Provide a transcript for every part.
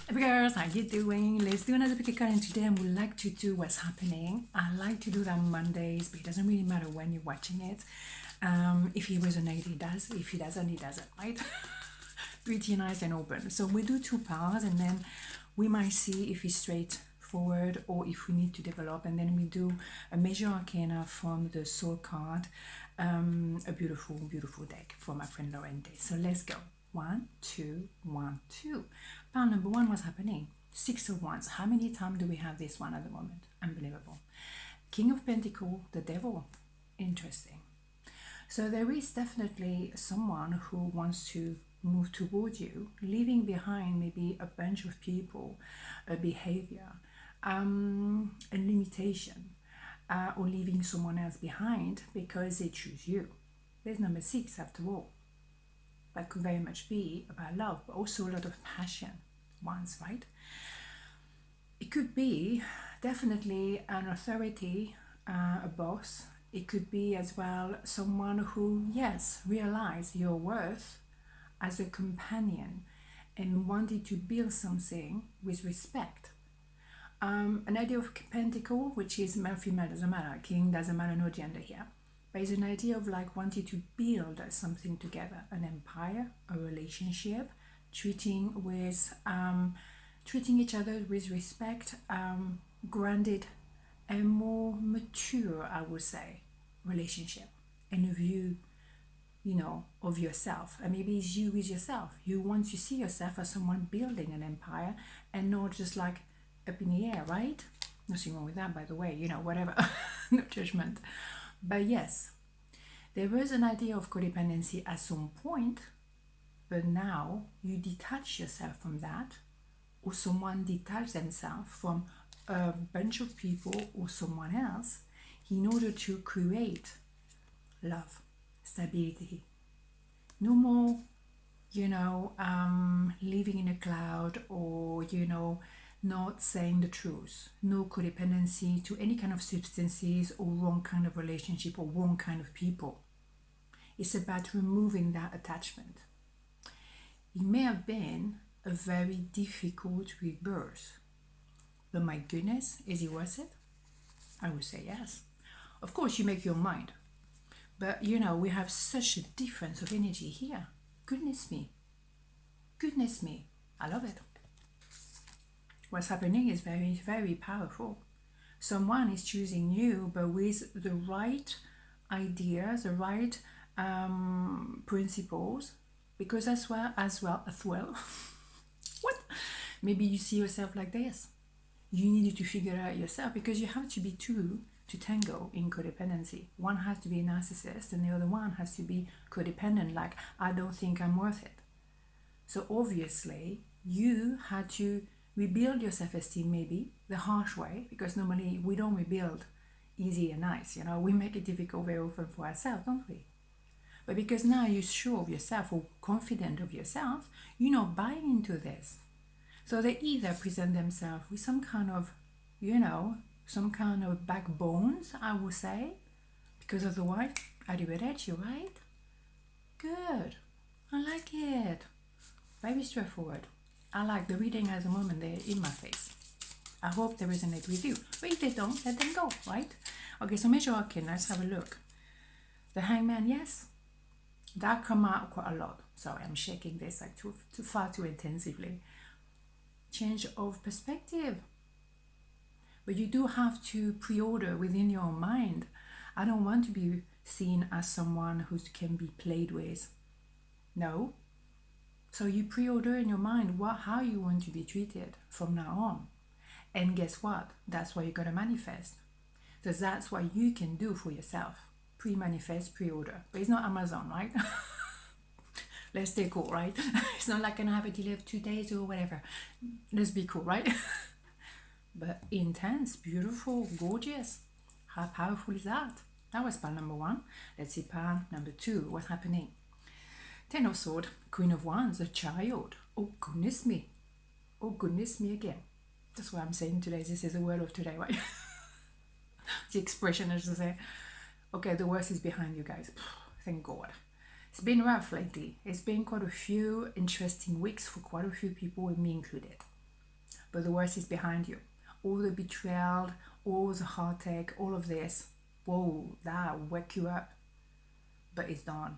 Hey girls, how you doing? Let's do another pick a card, and today I would like to do what's happening. I like to do that on Mondays, but it doesn't really matter when you're watching it. If it resonates, it does. If it doesn't, it doesn't, right? Pretty nice and open. So we do two piles, and then we might see if it's straightforward or if we need to develop, and then we do a major arcana from the soul card. A beautiful, beautiful deck for my friend Lorente. So let's go. 1, 2, 1, 2. Pile number 1, what's happening? 6 of Wands. How many times do we have this one at the moment? Unbelievable. King of Pentacles, the Devil. Interesting. So there is definitely someone who wants to move towards you, leaving behind maybe a bunch of people, a behavior, a limitation, or leaving someone else behind because they choose you. There's number 6 after all. That could very much be about love, but also a lot of passion once, right? It could be definitely an authority, a boss. It could be as well someone who, yes, realized your worth as a companion and wanted to build something with respect. An idea of pentacle, which is male, female, doesn't matter, king, doesn't matter, no gender here. But it's an idea of like wanting to build something together, an empire, a relationship, treating each other with respect, grounded and more mature, I would say, relationship, and a view, of yourself. And maybe it's you with yourself. You want to see yourself as someone building an empire and not just like up in the air, right? Nothing wrong with that, by the way, whatever, no judgment. But yes, there was an idea of codependency at some point, but now you detach yourself from that, or someone detach themselves from a bunch of people or someone else in order to create love, stability. No more, living in a cloud or, not saying the truth. No codependency to any kind of substances or wrong kind of relationship or wrong kind of people. It's about removing that attachment. It may have been a very difficult rebirth, but my goodness, is it worth it? I would say yes. Of course, you make your mind, but we have such a difference of energy here. Goodness me, I love it. What's happening is very, very powerful. Someone is choosing you, but with the right ideas, the right principles, because as well, what? Maybe you see yourself like this. You needed to figure out yourself, because you have to be two to tango in codependency. One has to be a narcissist and the other one has to be codependent, like, I don't think I'm worth it. So obviously you had to rebuild your self-esteem, maybe the harsh way, because normally we don't rebuild easy and nice, we make it difficult very often for ourselves, don't we? But because now you're sure of yourself or confident of yourself, you're not buying into this. So they either present themselves with some kind of backbones, I would say, because otherwise I'd be at you, right? Good, I like it. Very straightforward. I like the reading at the moment, they're in my face. I hope they resonate with you. But if they don't, let them go, right? Okay, so major arcana, let's have a look. The Hangman, yes. That come out quite a lot. Sorry, I'm shaking this like far too intensively. Change of perspective. But you do have to pre-order within your mind. I don't want to be seen as someone who can be played with. No. So you pre-order in your mind how you want to be treated from now on. And guess what? That's what you gotta manifest. So that's what you can do for yourself. Pre-manifest, pre-order. But it's not Amazon, right? Let's stay cool, right? It's not like gonna have it delivered 2 days or whatever. Let's be cool, right? But intense, beautiful, gorgeous. How powerful is that? That was pile number 1. Let's see pile number 2. What's happening? 10 of Swords, Queen of Wands, a child. Oh goodness me. Oh goodness me again. That's what I'm saying today. This is the word of today, right? The expression, as I say. Okay, the worst is behind you guys. Thank God. It's been rough lately. It's been quite a few interesting weeks for quite a few people, and me included. but the worst is behind you. All the betrayal, all the heartache, all of this, whoa, that wake you up, but it's done.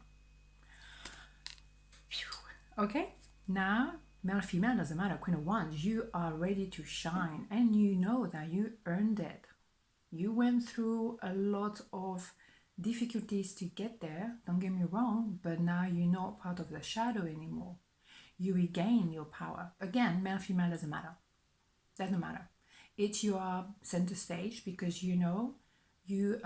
Okay, now male, female, doesn't matter, Queen of Wands, you are ready to shine, and you know that you earned it. You went through a lot of difficulties to get there, don't get me wrong, but now you're not part of the shadow anymore. You regain your power. Again, male, female, doesn't matter. Doesn't matter. It's your center stage, because you know you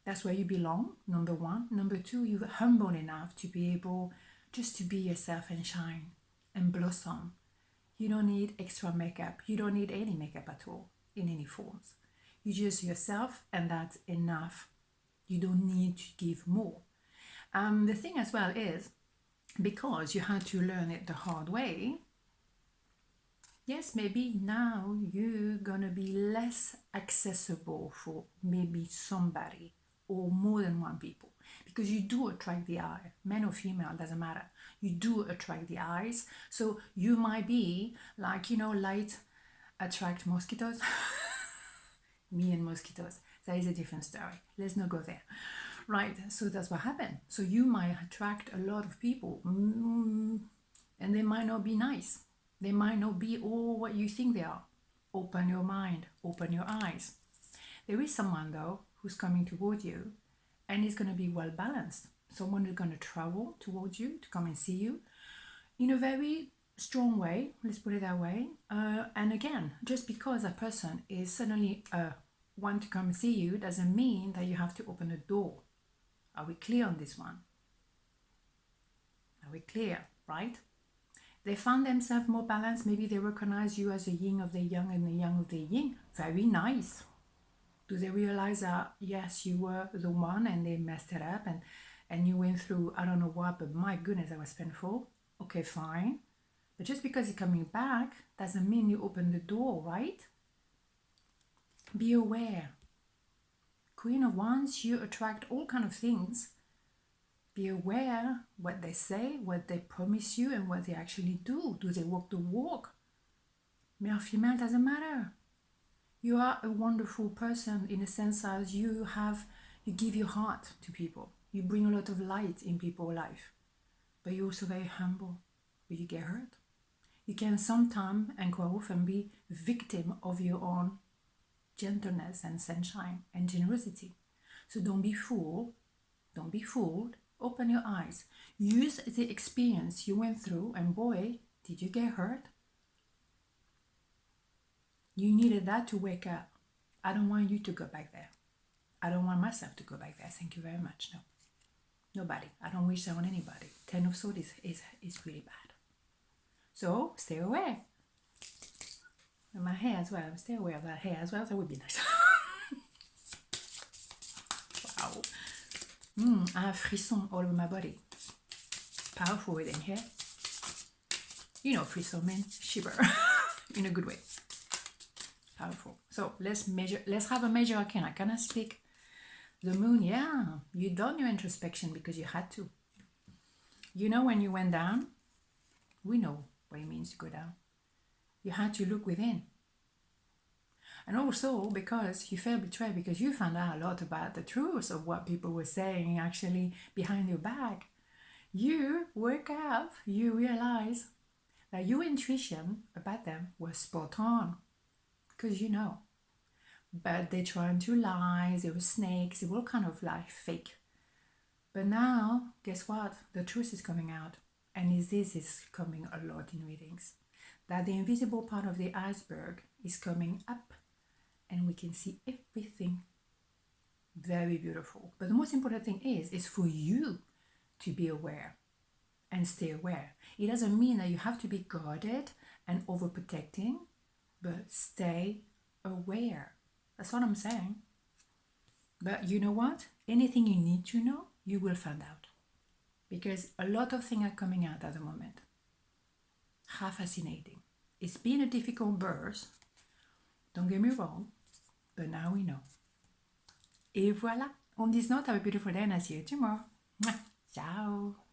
that's where you belong, number one. Number two, you're humble enough to be able just to be yourself and shine and blossom. You don't need extra makeup. You don't need any makeup at all in any forms. You just yourself, and that's enough. You don't need to give more. The thing as well is, because you had to learn it the hard way, yes, maybe now you're gonna be less accessible for maybe somebody or more than one people, because you do attract the eye, male or female, doesn't matter. You do attract the eyes, so you might be like, light attract mosquitoes. Me and mosquitoes, that is a different story. Let's not go there. Right, so that's what happened. So you might attract a lot of people, and they might not be nice. They might not be all what you think they are. Open your mind, open your eyes. There is someone though who's coming toward you, and it's going to be well balanced. Someone who's going to travel towards you to come and see you in a very strong way, let's put it that way. And again, just because a person is suddenly want to come see you doesn't mean that you have to open a door. Are we clear on this one? Are we clear, right? They found themselves more balanced. Maybe they recognize you as the yin of the yang and the yang of the yin. Very nice. Do they realize that, yes, you were the one and they messed it up, and you went through, I don't know what, but my goodness, that was painful. Okay, fine. But just because you're coming back doesn't mean you open the door, right? Be aware. Queen of Wands, you attract all kind of things. Be aware what they say, what they promise you, and what they actually do. Do they walk the walk? Male, female, doesn't matter. You are a wonderful person in a sense as you give your heart to people. You bring a lot of light in people's life. But you're also very humble. But you get hurt. You can sometimes and quite often be victim of your own gentleness and sunshine and generosity. So don't be fooled. Don't be fooled. Open your eyes. Use the experience you went through, and boy, did you get hurt. You needed that to wake up. I don't want you to go back there. I don't want myself to go back there. Thank you very much. No. Nobody. I don't wish that on anybody. 10 of Swords is really bad. So stay aware. And my hair as well. Stay aware of that hair as well. That would be nice. Wow. I have frisson all over my body. Powerful reading here. You know frisson means shiver. In a good way. Powerful. So let's have a major arcana. Can I speak? The moon, yeah. You done your introspection because you had to. You know when you went down, we know what it means to go down. You had to look within. And also because you felt betrayed, because you found out a lot about the truth of what people were saying actually behind your back. You work out, you realize that your intuition about them was spot on. Because you know. But they trying to lie, they were snakes, they were kind of like fake. But now, guess what? The truth is coming out. And this is coming a lot in readings. That the invisible part of the iceberg is coming up. And we can see everything. Very beautiful. But the most important thing is for you to be aware and stay aware. It doesn't mean that you have to be guarded and overprotecting, but stay aware. That's what I'm saying. But you know what? Anything you need to know, you will find out. Because a lot of things are coming out at the moment. How fascinating. It's been a difficult birth. Don't get me wrong. But now we know. Et voilà. On this note, have a beautiful day and I'll see you tomorrow. Ciao.